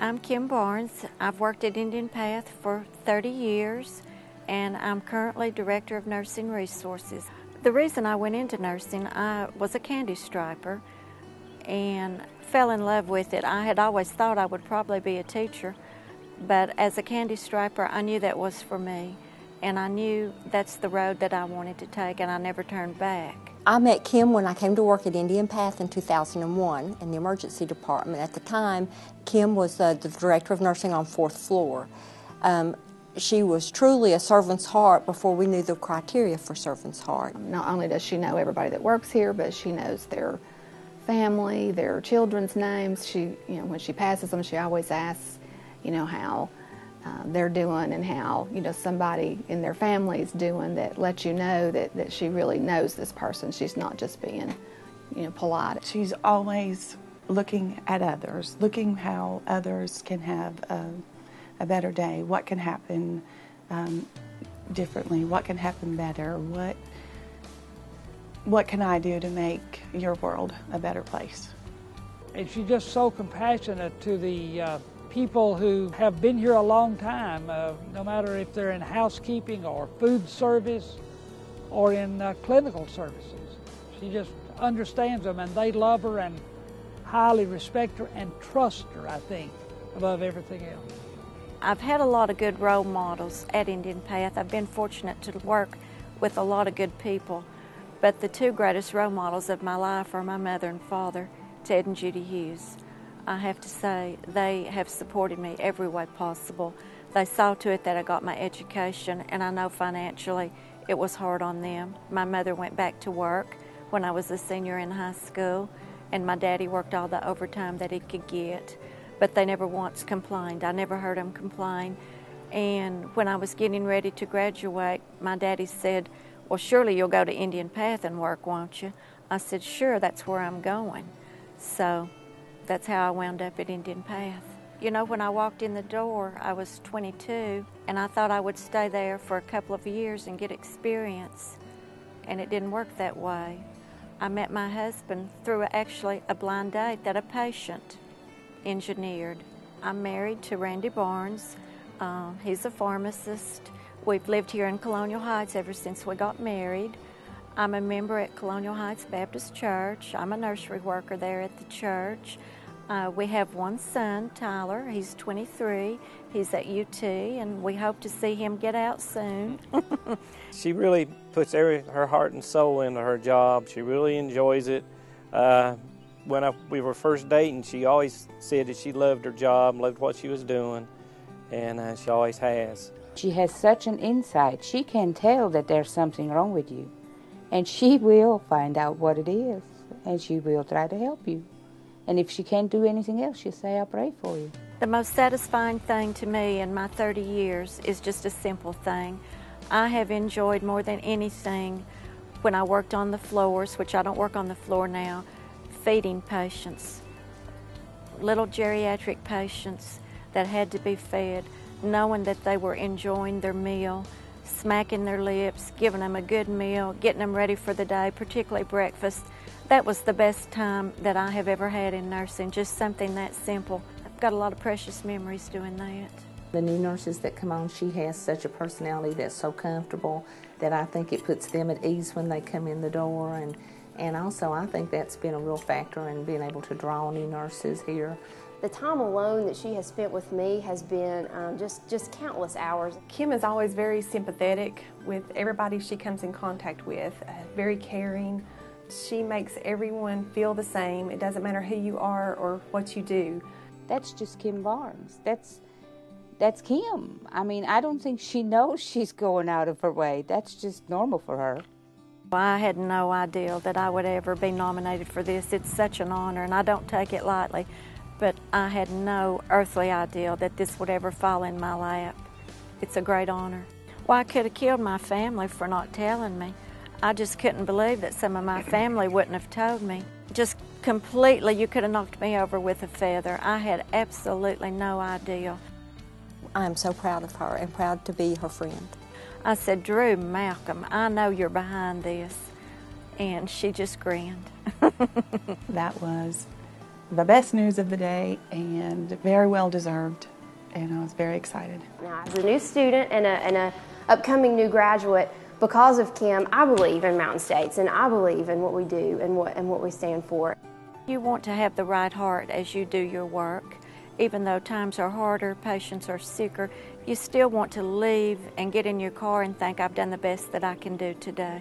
I'm Kim Barnes. I've worked at Indian Path for 30 years, and I'm currently Director of Nursing Resources. The reason I went into nursing, I was a candy striper and fell in love with it. I had always thought I would probably be a teacher, but as a candy striper, I knew that was for me, and I knew that's the road that I wanted to take, and I never turned back. I met Kim when I came to work at Indian Path in 2001 in the emergency department. At the time, Kim was the Director of Nursing on 4th floor. She was truly a servant's heart before we knew the criteria for servant's heart. Not only does she know everybody that works here, but she knows their family, their children's names. She, when she passes them, she always asks, how they're doing and how, somebody in their family is doing, that lets you know that she really knows this person. She's not just being, polite. She's always looking at others, looking how others can have a better day, what can happen differently, what can happen better, what can I do to make your world a better place. And she's just so compassionate to the people who have been here a long time, no matter if they're in housekeeping or food service or in clinical services. She just understands them, and they love her and highly respect her and trust her, I think, above everything else. I've had a lot of good role models at Indian Path. I've been fortunate to work with a lot of good people, but the two greatest role models of my life are my mother and father, Ted and Judy Hughes. I have to say, they have supported me every way possible. They saw to it that I got my education, and I know financially it was hard on them. My mother went back to work when I was a senior in high school, and my daddy worked all the overtime that he could get, but they never once complained. I never heard them complain. And when I was getting ready to graduate, my daddy said, "Well, surely you'll go to Indian Path and work, won't you?" I said, "Sure, that's where I'm going." So that's how I wound up at Indian Path. When I walked in the door, I was 22, and I thought I would stay there for a couple of years and get experience, and it didn't work that way. I met my husband through actually a blind date that a patient engineered. I'm married to Randy Barnes. He's a pharmacist. We've lived here in Colonial Heights ever since we got married. I'm a member at Colonial Heights Baptist Church. I'm a nursery worker there at the church. We have one son, Tyler. He's 23. He's at UT, and we hope to see him get out soon. She really puts her heart and soul into her job. She really enjoys it. When we were first dating, she always said that she loved her job, loved what she was doing, and she always has. She has such an insight. She can tell that there's something wrong with you, and she will find out what it is, and she will try to help you. And if she can't do anything else, she'll say, "I'll pray for you." The most satisfying thing to me in my 30 years is just a simple thing. I have enjoyed more than anything when I worked on the floors, which I don't work on the floor now, feeding patients, little geriatric patients that had to be fed, knowing that they were enjoying their meal, smacking their lips, giving them a good meal, getting them ready for the day, particularly breakfast. That was the best time that I have ever had in nursing, just something that simple. I've got a lot of precious memories doing that. The new nurses that come on, she has such a personality that's so comfortable that I think it puts them at ease when they come in the door. And also I think that's been a real factor in being able to draw new nurses here. The time alone that she has spent with me has been just countless hours. Kim is always very sympathetic with everybody she comes in contact with, very caring. She makes everyone feel the same. It doesn't matter who you are or what you do. That's just Kim Barnes. That's Kim. I mean, I don't think she knows she's going out of her way. That's just normal for her. I had no idea that I would ever be nominated for this. It's such an honor, and I don't take it lightly. But I had no earthly idea that this would ever fall in my lap. It's a great honor. Well, I could have killed my family for not telling me. I just couldn't believe that some of my family wouldn't have told me. Just completely, you could have knocked me over with a feather. I had absolutely no idea. I'm so proud of her and proud to be her friend. I said, "Drew, Malcolm, I know you're behind this." And she just grinned. That was the best news of the day and very well deserved. And I was very excited. Now, as a new student and a upcoming new graduate, because of Kim, I believe in Mountain States, and I believe in what we do and what we stand for. You want to have the right heart as you do your work. Even though times are harder, patients are sicker, you still want to leave and get in your car and think, I've done the best that I can do today.